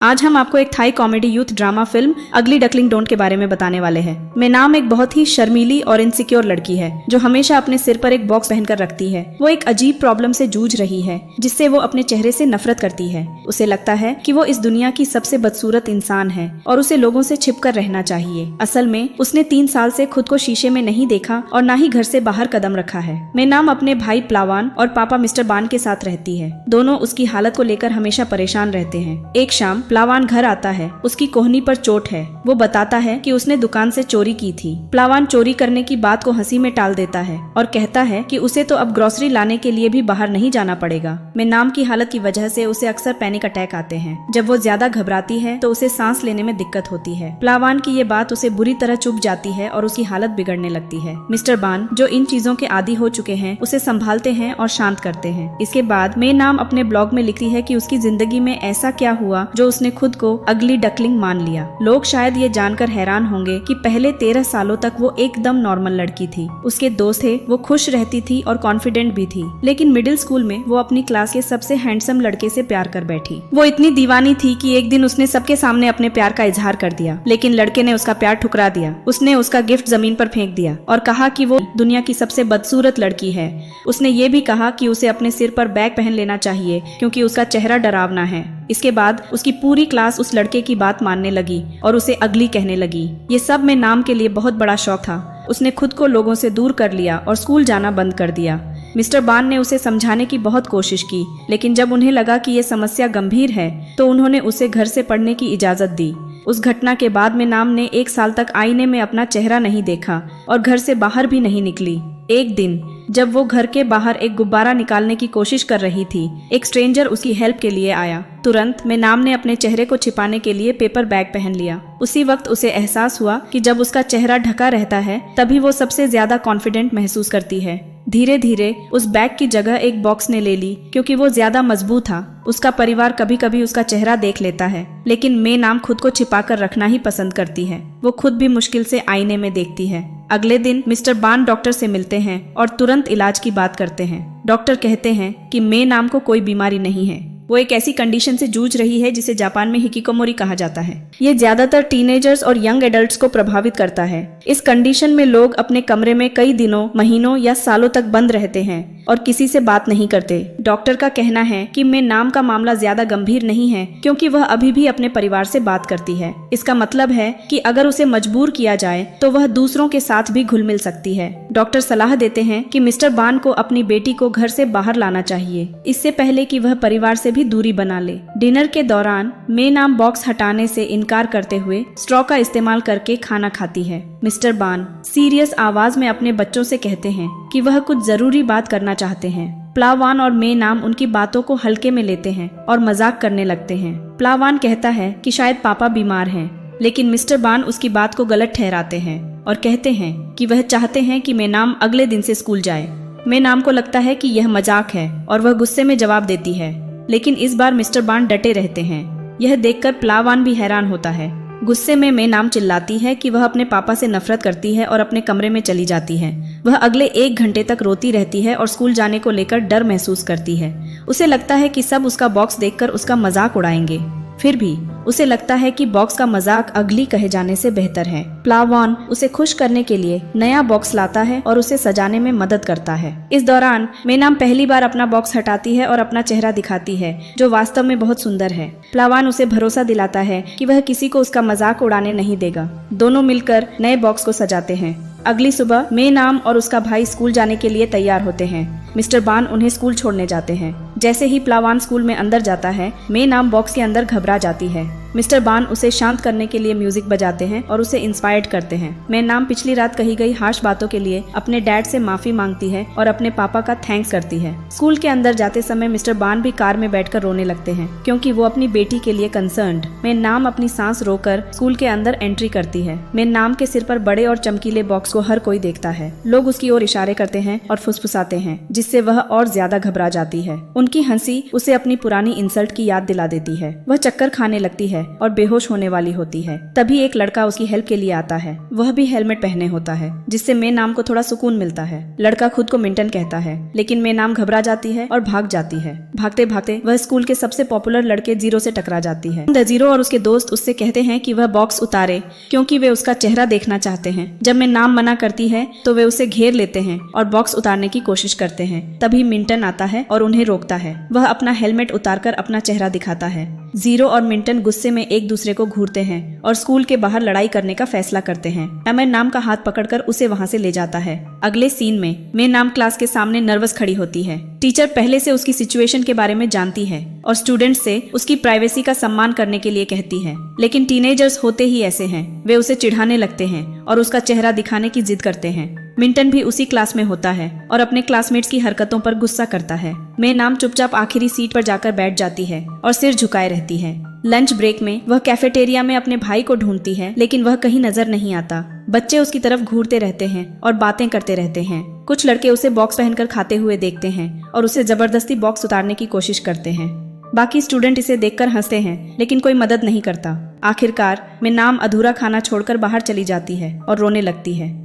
आज हम आपको एक Thai comedy youth drama film ugly duckling don't के बारे में बताने वाले हैं। मेनाम एक बहुत ही शर्मीली और इनसिक्योर लड़की है जो हमेशा अपने सिर पर एक बॉक्स पहनकर रखती है। वो एक अजीब प्रॉब्लम से जूझ रही है जिससे वो अपने चेहरे से नफरत करती है। उसे लगता है कि वो इस दुनिया की सबसे बदसूरत इंसान है और उसे लोगों से छिपकर रहना चाहिए। असल में उसने 3 साल से खुद को शीशे में नहीं देखा और ना ही घर से बाहर कदम रखा है। मेनाम अपने भाई प्लावान और पापा मिस्टर बान के साथ रहती है। दोनों उसकी हालत को लेकर हमेशा परेशान रहते हैं। एक शाम प्लावान घर आता है। उसकी कोहनी पर चोट है। वो बताता है कि उसने दुकान से चोरी की थी। प्लावान चोरी करने की बात को हंसी में टाल देता है और कहता है कि उसे तो अब ग्रोसरी लाने के लिए भी बाहर नहीं जाना पड़ेगा। मेनाम की हालत की वजह से उसे अक्सर पैनिक अटैक आते हैं। जब वो ज्यादा घबराती है तो उसे सांस लेने में दिक्कत होती है। प्लावान की ये बात उसे बुरी तरह चुभ जाती है और उसकी हालत बिगड़ने लगती है। मिस्टर बान जो इन चीजों के आदी हो चुके हैं उसे संभालते हैं और शांत करते हैं। इसके बाद मेनाम अपने ब्लॉग में लिखती है कि उसकी जिंदगी में ऐसा क्या हुआ जो उसने खुद को अगली डकलिंग मान लिया। लोग शायद ये जानकर हैरान होंगे कि पहले 13 सालों तक वो एकदम नॉर्मल लड़की थी। उसके दोस्त थे, वो खुश रहती थी और कॉन्फिडेंट भी थी। लेकिन मिडिल स्कूल में वो अपनी क्लास के सबसे हैंडसम लड़के से प्यार कर बैठी। वो इतनी दीवानी थी कि एक दिन उसने सबके सामने अपने प्यार का इजहार कर दिया, लेकिन लड़के ने उसका प्यार ठुकरा दिया। उसने उसका गिफ्ट जमीन पर फेंक दिया और कहा कि वो दुनिया की सबसे बदसूरत लड़की है। उसने ये भी कहा कि उसे अपने सिर पर बैग पहन लेना चाहिए क्योंकि उसका चेहरा डरावना है। इसके बाद उसकी पूरी क्लास उस लड़के की बात मानने लगी और उसे अगली कहने लगी। ये सब मेनाम के लिए बहुत बड़ा शौक था। उसने खुद को लोगों से दूर कर लिया और स्कूल जाना बंद कर दिया। मिस्टर बान ने उसे समझाने की बहुत कोशिश की, लेकिन जब उन्हें लगा कि ये समस्या गंभीर है तो उन्होंने उसे घर से पढ़ने की इजाजत दी। उस घटना के बाद मेनाम ने 1 साल तक आईने में अपना चेहरा नहीं देखा और घर से बाहर भी नहीं निकली। एक दिन जब वो घर के बाहर एक गुब्बारा निकालने की कोशिश कर रही थी, एक स्ट्रेंजर उसकी हेल्प के लिए आया। तुरंत मेनाम ने अपने चेहरे को छिपाने के लिए पेपर बैग पहन लिया। उसी वक्त उसे एहसास हुआ कि जब उसका चेहरा ढका रहता है तभी वो सबसे ज्यादा कॉन्फिडेंट महसूस करती है। धीरे धीरे उस बैग की जगह एक बॉक्स ने ले ली क्योंकि वो ज्यादा मजबूत था। उसका परिवार कभी कभी उसका चेहरा देख लेता है, लेकिन मेनाम खुद को छिपाकर रखना ही पसंद करती है। वो खुद भी मुश्किल से आईने में देखती है। अगले दिन मिस्टर बान डॉक्टर से मिलते हैं और तुरंत इलाज की बात करते हैं। डॉक्टर कहते हैं कि मेनाम को कोई बीमारी नहीं है। वो एक ऐसी कंडीशन से जूझ रही है जिसे जापान में हिकिकोमोरी कहा जाता है। ये ज्यादातर टीनेजर्स और यंग एडल्ट्स को प्रभावित करता है। इस कंडीशन में लोग अपने कमरे में कई दिनों, महीनों या सालों तक बंद रहते हैं और किसी से बात नहीं करते। डॉक्टर का कहना है कि मेनाम का मामला ज्यादा गंभीर नहीं है क्योंकि वह अभी भी अपने परिवार से बात करती है। इसका मतलब है कि अगर उसे मजबूर किया जाए तो वह दूसरों के साथ भी घुल मिल सकती है। डॉक्टर सलाह देते हैं कि मिस्टर बान को अपनी बेटी को घर से बाहर लाना चाहिए, इससे पहले कि वह परिवार से दूरी बना ले। डिनर के दौरान मेनाम बॉक्स हटाने से इनकार करते हुए स्ट्रॉ का इस्तेमाल करके खाना खाती है। मिस्टर बान सीरियस आवाज में अपने बच्चों से कहते हैं कि वह कुछ जरूरी बात करना चाहते हैं। प्लावान और मेनाम उनकी बातों को हल्के में लेते हैं और मजाक करने लगते हैं। प्लावान कहता है कि शायद पापा बीमार हैं, लेकिन मिस्टर बान उसकी बात को गलत ठहराते हैं और कहते हैं कि वह चाहते हैं कि मेनाम अगले दिन से स्कूल जाए। मेनाम को लगता है कि यह मजाक है और वह गुस्से में जवाब देती है, लेकिन इस बार मिस्टर बान डटे रहते हैं। यह देखकर प्लावान भी हैरान होता है। गुस्से में मेनाम चिल्लाती है कि वह अपने पापा से नफरत करती है और अपने कमरे में चली जाती है। वह अगले 1 घंटे तक रोती रहती है और स्कूल जाने को लेकर डर महसूस करती है। उसे लगता है कि सब उसका बॉक्स देखकर उसका मजाक उड़ाएंगे। फिर भी उसे लगता है कि बॉक्स का मजाक अगली कहे जाने से बेहतर है। प्लावान उसे खुश करने के लिए नया बॉक्स लाता है और उसे सजाने में मदद करता है। इस दौरान मेनाम पहली बार अपना बॉक्स हटाती है और अपना चेहरा दिखाती है, जो वास्तव में बहुत सुंदर है। प्लावान उसे भरोसा दिलाता है कि वह किसी को उसका मजाक उड़ाने नहीं देगा। दोनों मिलकर नए बॉक्स को सजाते हैं। अगली सुबह मेनाम और उसका भाई स्कूल जाने के लिए तैयार होते हैं। मिस्टर बान उन्हें स्कूल छोड़ने जाते हैं। जैसे ही प्लावान स्कूल में अंदर जाता है, मेनाम बॉक्स के अंदर घबरा जाती है। मिस्टर बान उसे शांत करने के लिए म्यूजिक बजाते हैं और उसे इंस्पायर्ड करते हैं। मेनाम पिछली रात कही गई हार्श बातों के लिए अपने डैड से माफी मांगती है और अपने पापा का थैंक्स करती है। स्कूल के अंदर जाते समय मिस्टर बान भी कार में बैठकर रोने लगते हैं क्योंकि वो अपनी बेटी के लिए कंसर्न्ड। मेनाम अपनी सांस रोककर स्कूल के अंदर एंट्री करती है। मेनाम के सिर पर बड़े और चमकीले बॉक्स को हर कोई देखता है। लोग उसकी ओर इशारे करते हैं और फुसफुसाते हैं, जिससे वह और ज्यादा घबरा जाती है। उनकी हंसी उसे अपनी पुरानी इंसल्ट की याद दिला देती है। वह चक्कर खाने लगती है है और बेहोश होने वाली होती है। तभी एक लड़का उसकी हेल्प के लिए आता है। वह भी हेलमेट पहने होता है, जिससे मे नाम को थोड़ा सुकून मिलता है। लड़का खुद को मिंटन कहता है, लेकिन मे नाम घबरा जाती है और भाग जाती है। भागते भागते वह स्कूल के सबसे पॉपुलर लड़के जीरो से टकरा जाती है। जीरो और उसके दोस्त उससे कहते हैं कि वह बॉक्स उतारे, क्योंकि वे उसका चेहरा देखना चाहते हैं। जब मे नाम मना करती है तो वे उसे घेर लेते हैं और बॉक्स उतारने की कोशिश करते हैं। तभी मिंटन आता है और उन्हें रोकता है। वह अपना हेलमेट उतारकर अपना चेहरा दिखाता है। जीरो और मिंटन गुस्से में एक दूसरे को घूरते हैं और स्कूल के बाहर लड़ाई करने का फैसला करते हैं। एमर नाम का हाथ पकड़कर उसे वहां से ले जाता है। अगले सीन में मे नाम क्लास के सामने नर्वस खड़ी होती है। टीचर पहले से उसकी सिचुएशन के बारे में जानती है और स्टूडेंट से उसकी प्राइवेसी का सम्मान करने के लिए कहती है, लेकिन टीनेजर्स होते ही ऐसे हैं। वे उसे चिढ़ाने लगते हैं और उसका चेहरा दिखाने की जिद करते हैं। मिंटन भी उसी क्लास में होता है और अपने क्लासमेट्स की हरकतों पर गुस्सा करता है। मे नाम चुपचाप आखिरी सीट पर जाकर बैठ जाती है और सिर झुकाए रहती है। लंच ब्रेक में वह कैफेटेरिया में अपने भाई को ढूंढती है, लेकिन वह कहीं नजर नहीं आता। बच्चे उसकी तरफ घूरते रहते हैं और बातें करते रहते हैं। कुछ लड़के उसे बॉक्स पहनकर खाते हुए देखते हैं और उसे जबरदस्ती बॉक्स उतारने की कोशिश करते हैं। बाकी स्टूडेंट इसे देखकर हंसते हैं, लेकिन कोई मदद नहीं करता। आखिरकार मे नाम अधूरा खाना छोड़कर बाहर चली जाती है और रोने लगती है।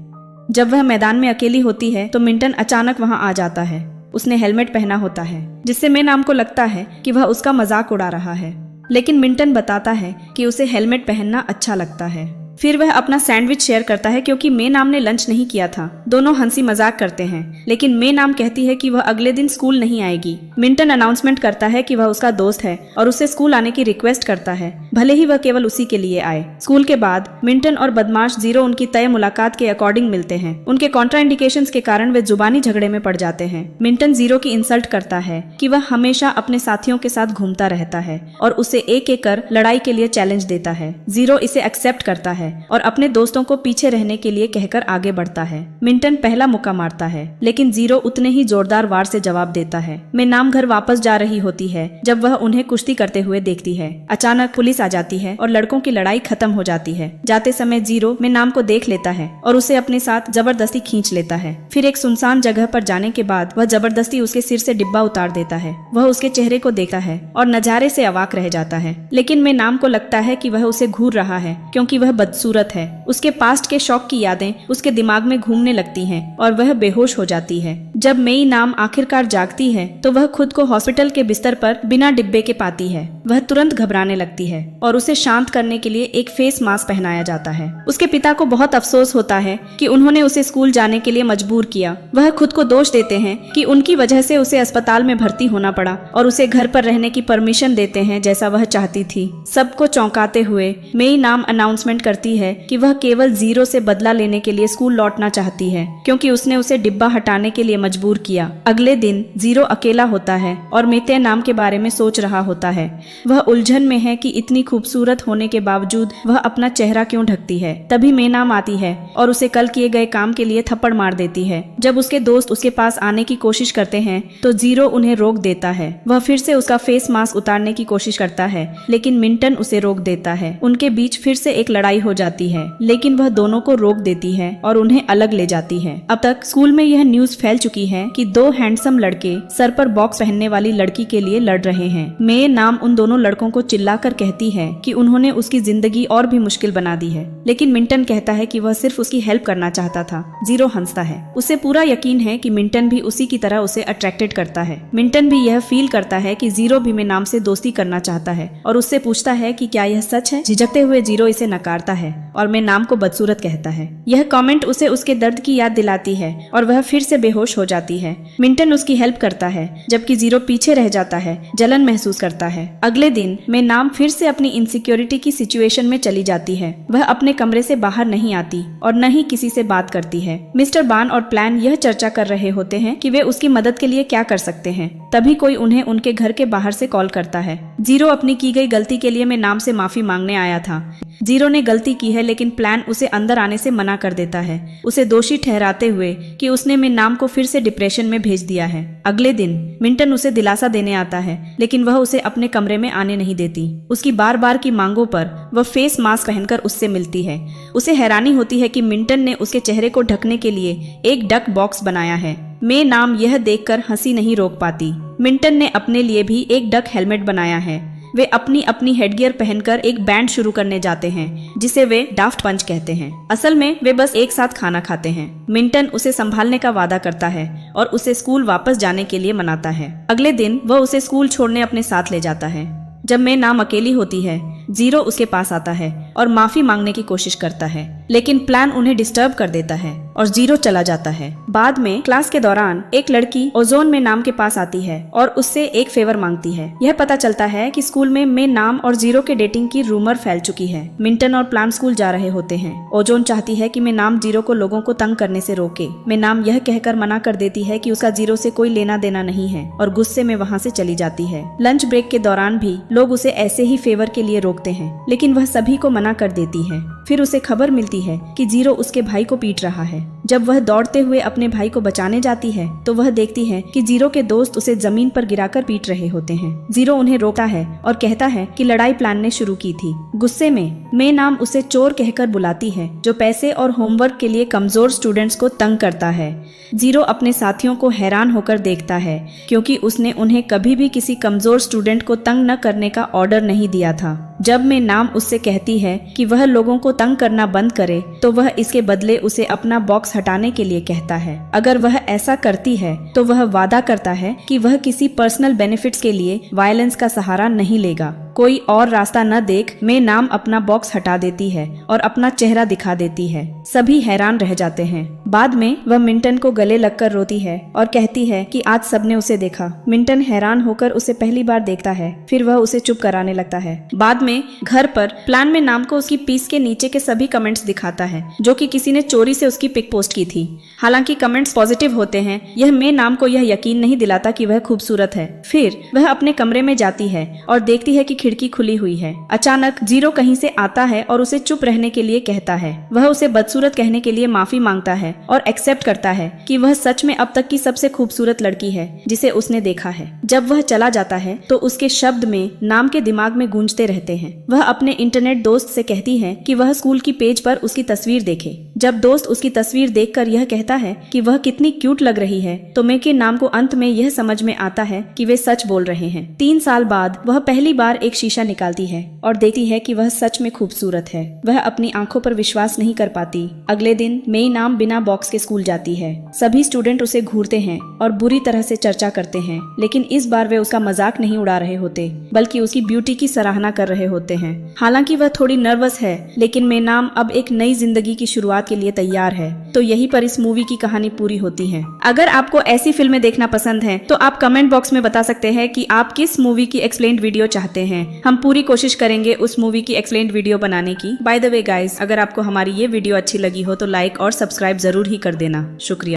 जब वह मैदान में अकेली होती है तो मिंटन अचानक वहां आ जाता है। उसने हेलमेट पहना होता है, जिससे मे नाम को लगता है कि वह उसका मजाक उड़ा रहा है, लेकिन मिंटन बताता है कि उसे हेलमेट पहनना अच्छा लगता है। फिर वह अपना सैंडविच शेयर करता है, क्योंकि मे नाम ने लंच नहीं किया था। दोनों हंसी मजाक करते हैं, लेकिन मे नाम कहती है कि वह अगले दिन स्कूल नहीं आएगी। मिंटन अनाउंसमेंट करता है कि वह उसका दोस्त है और उससे स्कूल आने की रिक्वेस्ट करता है, भले ही वह केवल उसी के लिए आए। स्कूल के बाद मिंटन और बदमाश जीरो उनकी तय मुलाकात के अकॉर्डिंग मिलते हैं। उनके कॉन्ट्राइंडिकेशंस के कारण वे जुबानी झगड़े में पड़ जाते हैं। मिंटन जीरो की इंसल्ट करता है कि वह हमेशा अपने साथियों के साथ घूमता रहता है और उसे एक एक कर लड़ाई के लिए चैलेंज देता है। जीरो इसे एक्सेप्ट करता है और अपने दोस्तों को पीछे रहने के लिए कहकर आगे बढ़ता है। मिंटन पहला मुक्का मारता है, लेकिन जीरो उतने ही जोरदार वार से जवाब देता है। मे नाम घर वापस जा रही होती है जब वह उन्हें कुश्ती करते हुए देखती है। अचानक पुलिस आ जाती है और लड़कों की लड़ाई खत्म हो जाती है। जाते समय जीरो मे नाम को देख लेता है और उसे अपने साथ जबरदस्ती खींच लेता है। फिर एक सुनसान जगह पर जाने के बाद वह जबरदस्ती उसके सिर से डिब्बा उतार देता है। वह उसके चेहरे को देखता है और नजारे से अवाक रह जाता है, लेकिन मे नाम को लगता है कि वह उसे घूर रहा है, क्योंकि वह बदसूरत है। उसके पास्ट के शौक की यादें उसके दिमाग में घूमने लगती हैं और वह बेहोश हो जाती है। जब मेई नाम आखिरकार जागती है तो वह खुद को हॉस्पिटल के बिस्तर पर बिना डिब्बे के पाती है। वह तुरंत घबराने लगती है और उसे शांत करने के लिए एक फेस मास्क पहनाया जाता है। उसके पिता को बहुत अफसोस होता है कि उन्होंने उसे स्कूल जाने के लिए मजबूर किया। वह खुद को दोष देते हैं कि उनकी वजह से उसे अस्पताल में भर्ती होना पड़ा और उसे घर पर रहने की परमिशन देते हैं जैसा वह चाहती थी। सबको चौंकाते हुए मेई नाम अनाउंसमेंट करती है कि वह केवल जीरो से बदला लेने के लिए स्कूल लौटना चाहती है, क्योंकि उसने उसे डिब्बा हटाने के लिए मजबूर किया। अगले दिन जीरो अकेला होता है और मेते नाम के बारे में सोच रहा होता है। वह उलझन में है कि इतनी खूबसूरत होने के बावजूद वह अपना चेहरा क्यों ढकती है। तभी मे नाम आती है और उसे कल किए गए काम के लिए थप्पड़ मार देती है। जब उसके दोस्त उसके पास आने की कोशिश करते हैं तो जीरो उन्हें रोक देता है। वह फिर से उसका फेस मास्क उतारने की कोशिश करता है, लेकिन मिंटन उसे रोक देता है। उनके बीच फिर से एक लड़ाई हो जाती है, लेकिन वह दोनों को रोक देती है और उन्हें अलग ले जाती है। अब तक स्कूल में यह न्यूज फैल चुकी है कि दो हैंडसम लड़के सर पर बॉक्स पहनने वाली लड़की के लिए लड़ रहे हैं। मे नाम उन दोनों लड़कों को चिल्लाकर कहती है कि उन्होंने उसकी जिंदगी और भी मुश्किल बना दी है, लेकिन मिंटन कहता है कि वह सिर्फ उसकी हेल्प करना चाहता था। जीरो हंसता है। उसे पूरा यकीन है कि मिंटन भी उसी की तरह उसे अट्रैक्टेड करता है। मिंटन भी यह फील करता है कि जीरो भी मे नाम से दोस्ती करना चाहता है और उससे पूछता है कि क्या यह सच है। झिझकते हुए जीरो इसे नकारता है और मे नाम को बदसूरत कहता है। यह कमेंट उसे उसके दर्द की याद दिलाती है और वह फिर से बेहोश हो जाती है। मिंटन उसकी हेल्प करता है, जबकि जीरो पीछे रह जाता है, जलन महसूस करता है। अगले दिन मे नाम फिर से अपनी इनसिक्योरिटी की सिचुएशन में चली जाती है। वह अपने कमरे से बाहर नहीं आती और न ही किसी से बात करती है। मिस्टर बान और प्लान यह चर्चा कर रहे होते हैं कि वे उसकी मदद के लिए क्या कर सकते हैं। तभी कोई उन्हें उनके घर के बाहर से कॉल करता है। जीरो अपनी की गई गलती के लिए मे नाम से माफी मांगने आया था। जीरो ने गलती की है, लेकिन प्लान उसे अंदर आने से मना कर देता है, उसे दोषी ठहराते हुए कि उसने मे नाम को फिर से डिप्रेशन में भेज दिया है। अगले दिन मिंटन उसे दिलासा देने आता है, लेकिन वह उसे अपने कमरे में आने नहीं देती। उसकी बार बार की मांगों पर वह फेस मास्क पहनकर उससे मिलती है। उसे हैरानी होती है कि मिंटन ने उसके चेहरे को ढकने के लिए एक डक बॉक्स बनाया है। मे नाम यह देखकर हंसी नहीं रोक पाती। मिंटन ने अपने लिए भी एक डक हेलमेट बनाया है। वे अपनी अपनी हेडगियर पहनकर एक बैंड शुरू करने जाते हैं जिसे वे डाफ्ट पंच कहते हैं। असल में वे बस एक साथ खाना खाते हैं। मिंटन उसे संभालने का वादा करता है और उसे स्कूल वापस जाने के लिए मनाता है। अगले दिन वह उसे स्कूल छोड़ने अपने साथ ले जाता है। जब मैं नाम अकेली होती है, जीरो उसके पास आता है और माफी मांगने की कोशिश करता है, लेकिन प्लान उन्हें डिस्टर्ब कर देता है और जीरो चला जाता है। बाद में क्लास के दौरान एक लड़की ओजोन में नाम के पास आती है और उससे एक फेवर मांगती है। यह पता चलता है कि स्कूल में नाम और जीरो के डेटिंग की रूमर फैल चुकी है। मिंटन और प्लान स्कूल जा रहे होते हैं। ओजोन चाहती है कि मैं नाम जीरो को लोगों को तंग करने से रोके। मैं नाम यह कहकर मना कर देती है कि उसका जीरो से कोई लेना देना नहीं है और गुस्से में वहाँ से चली जाती है। लंच ब्रेक के दौरान भी लोग उसे ऐसे ही फेवर के लिए रोकते हैं, लेकिन वह सभी को मना कर देती है। फिर उसे खबर मिलती है कि जीरो उसके भाई को पीट रहा है। जब वह दौड़ते हुए अपने भाई को बचाने जाती है तो वह देखती है कि जीरो के दोस्त उसे जमीन पर गिराकर पीट रहे होते हैं। जीरो उन्हें रोकता है और कहता है कि लड़ाई प्लान ने शुरू की थी। गुस्से में मैं नाम उसे चोर कहकर बुलाती है जो पैसे और होमवर्क के लिए कमजोर स्टूडेंट्स को तंग करता है। जीरो अपने साथियों को हैरान होकर देखता है क्योंकि उसने उन्हें कभी भी किसी कमजोर स्टूडेंट को तंग न करने का ऑर्डर नहीं दिया था। जब मैं नाम उससे कहती है कि वह लोगों को तंग करना बंद करे तो वह इसके बदले उसे अपना बॉक्स हटाने के लिए कहता है। अगर वह ऐसा करती है तो वह वादा करता है कि वह किसी पर्सनल बेनिफिट्स के लिए वायलेंस का सहारा नहीं लेगा। कोई और रास्ता न देख मैं नाम अपना बॉक्स हटा देती है और अपना चेहरा दिखा देती है। सभी हैरान रह जाते हैं। बाद में वह मिंटन को गले लगकर रोती है और कहती है कि आज सबने उसे देखा। मिंटन हैरान होकर उसे पहली बार देखता है, फिर वह उसे चुप कराने लगता है। बाद में घर पर प्लान में नाम को उसकी पीस के नीचे के सभी कमेंट्स दिखाता है जो कि किसी ने चोरी से उसकी पिक पोस्ट की थी। हालांकि कमेंट्स पॉजिटिव होते हैं, यह मैं नाम को यह यकीन नहीं दिलाता कि वह खूबसूरत है। फिर वह अपने कमरे में जाती है और देखती है कि खिड़की खुली हुई है। अचानक जीरो कहीं से आता है और उसे चुप रहने के लिए कहता है। वह उसे बदसूरत कहने के लिए माफी मांगता है और एक्सेप्ट करता है कि वह सच में अब तक की सबसे खूबसूरत लड़की है जिसे उसने देखा है। जब वह चला जाता है तो उसके शब्द में नाम के दिमाग में गूंजते रहते हैं। वह अपने इंटरनेट दोस्त से कहती है कि वह स्कूल की पेज पर उसकी तस्वीर देखे। जब दोस्त उसकी तस्वीर देखकर यह कहता है कि वह कितनी क्यूट लग रही है तो मैं के नाम को अंत में यह समझ में आता है कि वे सच बोल रहे हैं। 3 साल बाद वह पहली बार एक शीशा निकालती है और देखती है कि वह सच में खूबसूरत है। वह अपनी आंखों पर विश्वास नहीं कर पाती। अगले दिन मई नाम बिना बॉक्स के स्कूल जाती है। सभी स्टूडेंट उसे घूरते हैं और बुरी तरह से चर्चा करते हैं, लेकिन इस बार वे उसका मजाक नहीं उड़ा रहे होते बल्कि उसकी ब्यूटी की सराहना कर रहे होते हैं। हालांकि वह थोड़ी नर्वस है, लेकिन मैं नाम अब एक नई जिंदगी की शुरुआत के लिए तैयार है। तो यहीं पर इस मूवी की कहानी पूरी होती है। अगर आपको ऐसी फिल्में देखना पसंद है तो आप कमेंट बॉक्स में बता सकते हैं कि आप किस मूवी की एक्सप्लेन्ड वीडियो चाहते हैं। हम पूरी कोशिश करेंगे उस मूवी की एक्सप्लेन्ड वीडियो बनाने की। बाय द वे गाइस, अगर आपको हमारी ये वीडियो अच्छी लगी हो तो लाइक और सब्सक्राइब जरूर ही कर देना। शुक्रिया।